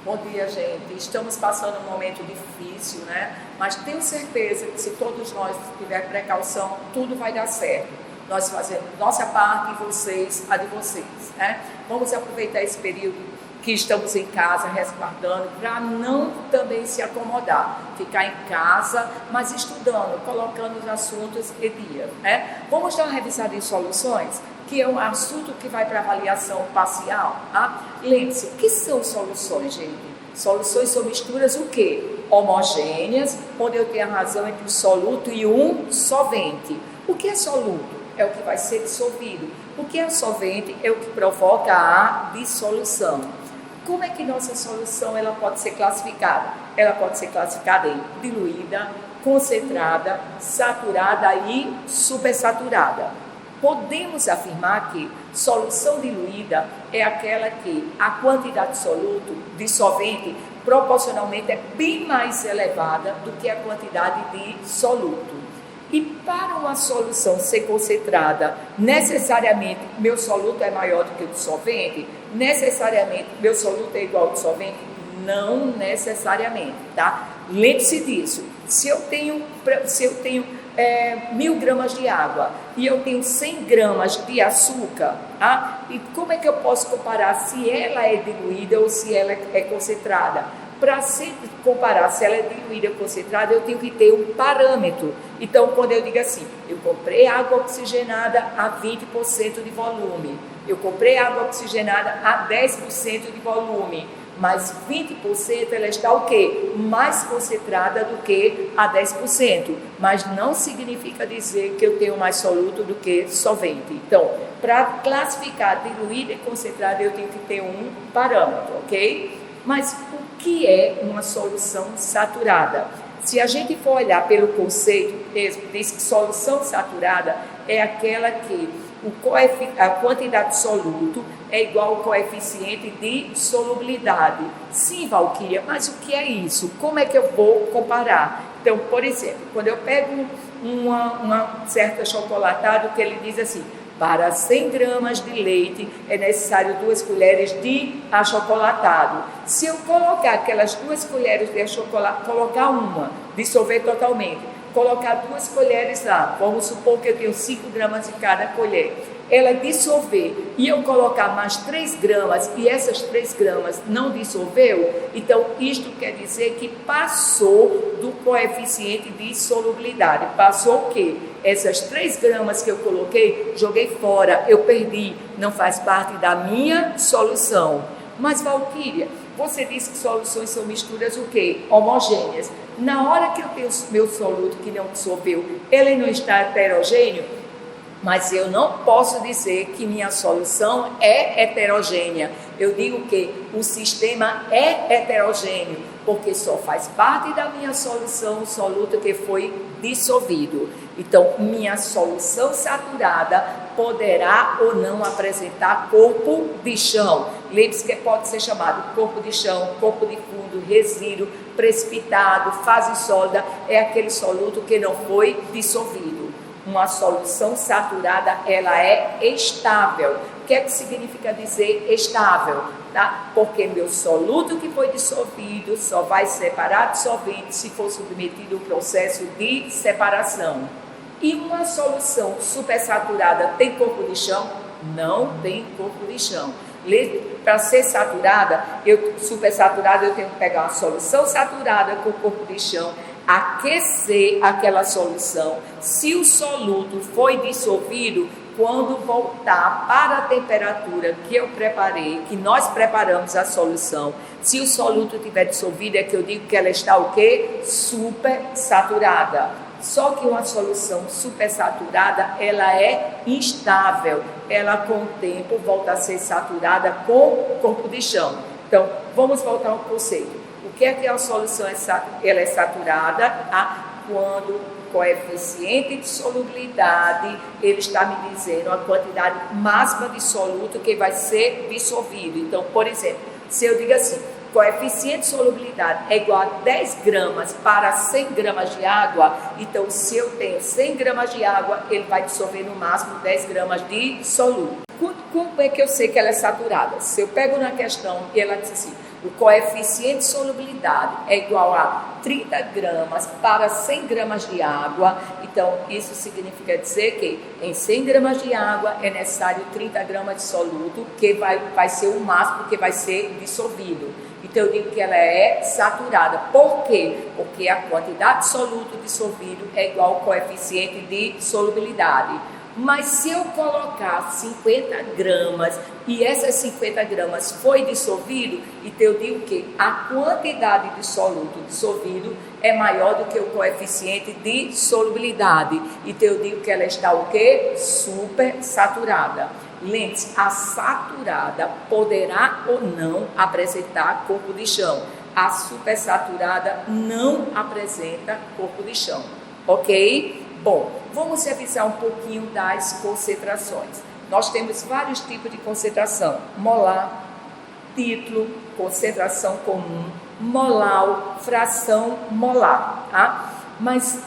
Bom dia, gente. Estamos passando um momento difícil, né? Mas tenho certeza que se todos nós tivermos precaução, tudo vai dar certo. Nós fazemos nossa parte e vocês a de vocês, né? Vamos aproveitar esse período que estamos em casa resguardando para não também se acomodar, ficar em casa, mas estudando, colocando os assuntos em dia, né? Vamos dar uma revisada em soluções, que é um assunto que vai para avaliação parcial, tá? Lembre-se, o que são soluções, gente? Soluções são misturas o quê? Homogêneas, onde eu tenho a razão entre um soluto e um solvente. O que é soluto? É o que vai ser dissolvido. O que é solvente? É o que provoca a dissolução. Como é que nossa solução ela pode ser classificada? Ela pode ser classificada em diluída, concentrada, saturada e supersaturada. Podemos afirmar que solução diluída é aquela que a quantidade de soluto, de solvente, proporcionalmente é bem mais elevada do que a quantidade de soluto. E para uma solução ser concentrada, necessariamente meu soluto é maior do que o solvente? Necessariamente meu soluto é igual ao do solvente? Não necessariamente, tá? Lembre-se disso. Se eu tenho 1.000 gramas de água e eu tenho 100 gramas de açúcar, tá? E como é que eu posso comparar se ela é diluída ou se ela é concentrada? Para sempre comparar se ela é diluída ou concentrada, eu tenho que ter um parâmetro. Então, quando eu digo assim, eu comprei água oxigenada a 20% de volume, eu comprei água oxigenada a 10% de volume, mas 20% ela está o quê? Mais concentrada do que a 10%. Mas não significa dizer que eu tenho mais soluto do que solvente. Então, para classificar diluída e concentrada, eu tenho que ter um parâmetro, ok? Mas o que é uma solução saturada? Se a gente for olhar pelo conceito, diz que solução saturada é aquela que a quantidade de soluto é igual ao coeficiente de solubilidade. Sim, Valquíria, mas o que é isso? Como é que eu vou comparar? Então, por exemplo, quando eu pego uma certa chocolatada, que ele diz assim, para 100 gramas de leite é necessário 2 colheres de achocolatado. Se eu colocar aquelas 2 colheres de achocolatado, colocar uma, dissolver totalmente, colocar 2 colheres lá, vamos supor que eu tenho 5 gramas de cada colher, ela dissolver e eu colocar mais 3 gramas e essas 3 gramas não dissolveu, então isto quer dizer que passou do coeficiente de solubilidade. Passou o quê? Essas 3 gramas que eu coloquei, joguei fora, eu perdi, não faz parte da minha solução. Mas, Valquíria, você disse que soluções são misturas o quê? Homogêneas. Na hora que eu tenho meu soluto que não dissolveu, ele não está heterogêneo? Mas eu não posso dizer que minha solução é heterogênea. Eu digo que o sistema é heterogêneo, porque só faz parte da minha solução o soluto que foi dissolvido. Então, minha solução saturada poderá ou não apresentar corpo de chão. Lembre-se que pode ser chamado corpo de chão, corpo de fundo, resíduo, precipitado, fase sólida, é aquele soluto que não foi dissolvido. Uma solução saturada, ela é estável. O que é que significa dizer estável? Tá? Porque meu soluto que foi dissolvido só vai separar do solvente se for submetido ao processo de separação. E uma solução supersaturada tem corpo de chão? Não tem corpo de chão. Para ser saturada, supersaturada, eu tenho que pegar uma solução saturada com corpo de chão, aquecer aquela solução. Se o soluto foi dissolvido, quando voltar para a temperatura que eu preparei, que nós preparamos a solução, se o soluto estiver dissolvido, é que eu digo que ela está o quê? Supersaturada. Só que uma solução supersaturada, ela é instável. Ela, com o tempo, volta a ser saturada com corpo de chão. Então, vamos voltar ao conceito. O que é que a solução ela é saturada? Tá? Quando o coeficiente de solubilidade, ele está me dizendo a quantidade máxima de soluto que vai ser dissolvido. Então, por exemplo, se eu digo assim, coeficiente de solubilidade é igual a 10 gramas para 100 gramas de água, então se eu tenho 100 gramas de água, ele vai dissolver no máximo 10 gramas de soluto. como é que eu sei que ela é saturada? Se eu pego na questão e ela diz assim, o coeficiente de solubilidade é igual a 30 gramas para 100 gramas de água, então isso significa dizer que em 100 gramas de água é necessário 30 gramas de soluto, que vai ser o máximo que vai ser dissolvido. Então eu digo que ela é saturada. Por quê? Porque a quantidade de soluto dissolvido é igual ao coeficiente de solubilidade. Mas se eu colocar 50 gramas e essas 50 gramas foi dissolvido, então eu digo que a quantidade de soluto dissolvido é maior do que o coeficiente de solubilidade. Então eu digo que ela está o quê? Super saturada. Lembre-se, a saturada poderá ou não apresentar corpo de chão. A supersaturada não apresenta corpo de chão. Ok? Bom, vamos revisar um pouquinho das concentrações. Nós temos vários tipos de concentração: molar, título, concentração comum, molar, fração molar, tá? Mas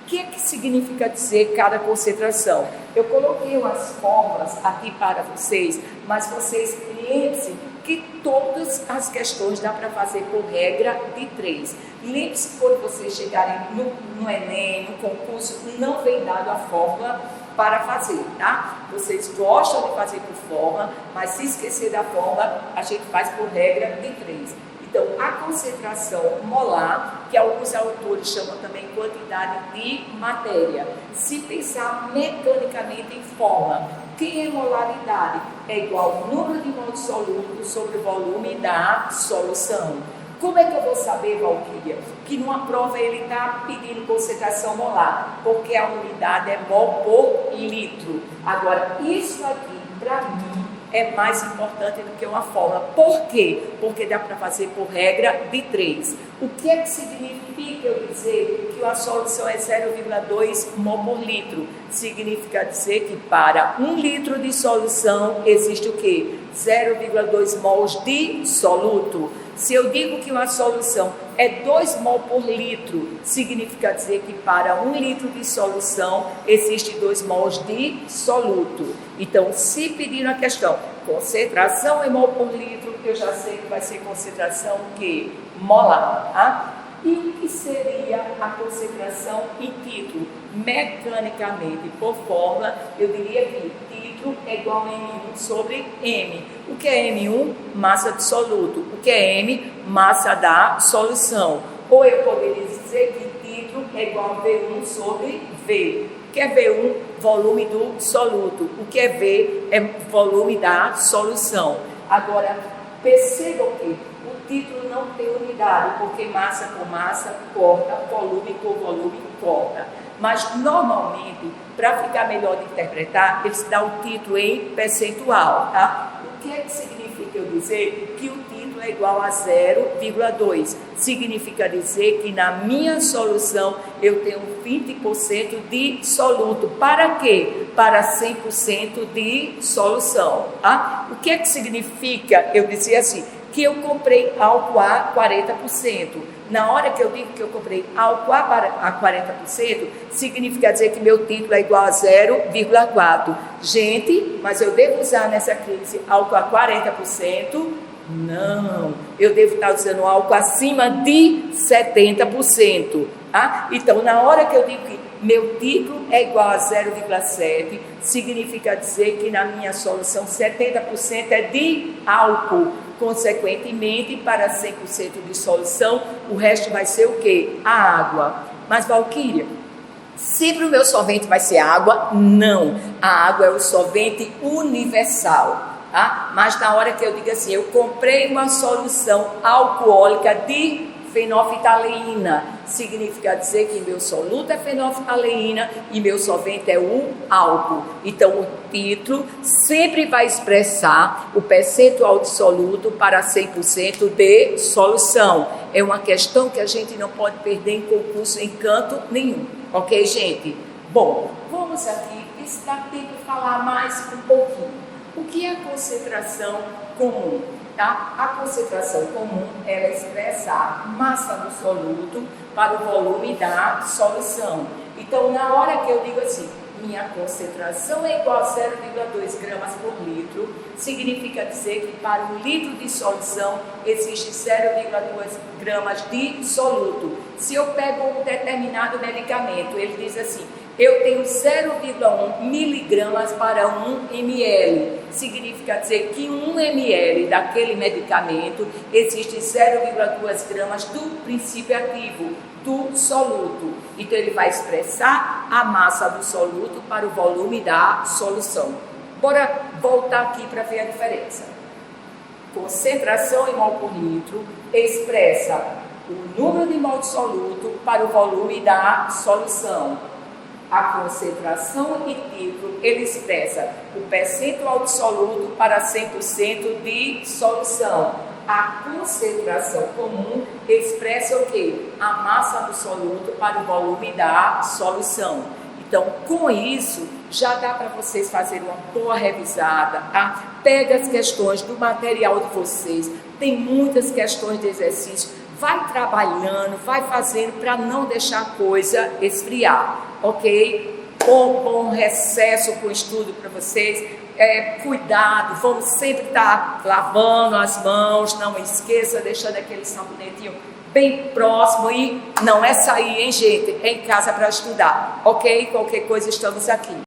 o que é que significa dizer cada concentração? Eu coloquei umas fórmulas aqui para vocês, mas vocês lembrem-se que todas as questões dá para fazer por regra de 3. Lembre-se, quando vocês chegarem no Enem, no concurso, não vem dado a fórmula para fazer, tá? Vocês gostam de fazer por fórmula, mas se esquecer da fórmula, a gente faz por regra de 3. Então, a concentração molar, que alguns autores chamam também quantidade de matéria. Se pensar mecanicamente em fórmula, que é molaridade? É igual ao número de mols de soluto sobre o volume da solução. Como é que eu vou saber, Valquíria, que numa prova ele está pedindo concentração molar? Porque a unidade é mol por litro. Agora, isso aqui, para mim, é mais importante do que uma fórmula. Por quê? Porque dá para fazer por regra de 3. O que é que significa eu dizer que a solução é 0,2 mol por litro? Significa dizer que para 1 litro de solução existe o quê? 0,2 mols de soluto. Se eu digo que uma solução é 2 mol por litro, significa dizer que para 1 litro de solução existe 2 mols de soluto. Então, se pedir a questão, concentração em mol por litro, eu já sei que vai ser concentração que molar, tá? E o que seria a concentração em título? Mecanicamente, por fórmula, eu diria que título é igual a M1 sobre M. O que é M1? Massa de soluto. O que é M? Massa da solução. Ou eu poderia dizer que título é igual a V1 sobre V. O que é V1? Volume do soluto. O que é V? É volume da solução. Agora, percebam que o título não tem unidade, porque massa com massa corta, volume com volume corta. Mas, normalmente, para ficar melhor de interpretar, eles dão o título em percentual, tá? O que é que significa eu dizer que o título é igual a 0,2? Significa dizer que na minha solução eu tenho 20% de soluto. Para quê? Para 100% de solução, tá? O que é que significa eu dizer assim? Que eu comprei álcool a 40%. Na hora que eu digo que eu comprei álcool a 40%, significa dizer que meu título é igual a 0,4. Gente, mas eu devo usar nessa crise álcool a 40%? Não, eu devo estar usando álcool acima de 70%. Tá? Então, na hora que eu digo que meu título é igual a 0,7, significa dizer que na minha solução 70% é de álcool. Consequentemente, para 100% de solução, o resto vai ser o quê? A água. Mas, Valquíria, sempre o meu solvente vai ser água? Não. A água é o solvente universal. Tá? Mas na hora que eu digo assim, eu comprei uma solução alcoólica de fenolftaleína, significa dizer que meu soluto é fenolftaleína e meu solvente é o álcool. Então, o título sempre vai expressar o percentual de soluto para 100% de solução. É uma questão que a gente não pode perder em concurso em canto nenhum. Ok, gente? Bom, vamos aqui, se dá tempo de falar mais um pouquinho. O que é a concentração comum? Tá? A concentração comum ela expressa a massa do soluto para o volume da solução. Então, na hora que eu digo assim, minha concentração é igual a 0,2 gramas por litro, significa dizer que para 1 litro de solução existe 0,2 gramas de soluto. Se eu pego um determinado medicamento, ele diz assim, eu tenho 0,1 miligramas para 1 ml. Significa dizer que 1 ml daquele medicamento existe 0,2 gramas do princípio ativo, do soluto. Então ele vai expressar a massa do soluto para o volume da solução. Bora voltar aqui para ver a diferença. Concentração em mol por litro expressa o número de mol de soluto para o volume da solução. A concentração em litro, ele expressa o percentual de soluto para 100% de solução. A concentração comum expressa o quê? A massa do soluto para o volume da solução. Então, com isso, já dá para vocês fazerem uma boa revisada, tá? Pega as questões do material de vocês, tem muitas questões de exercício, vai trabalhando, vai fazendo para não deixar a coisa esfriar, ok? Bom recesso com o estudo para vocês. Cuidado, vamos sempre estar lavando as mãos, não esqueça, deixando aquele sabonetinho bem próximo e não é sair, hein, gente? É em casa para estudar, ok? Qualquer coisa estamos aqui.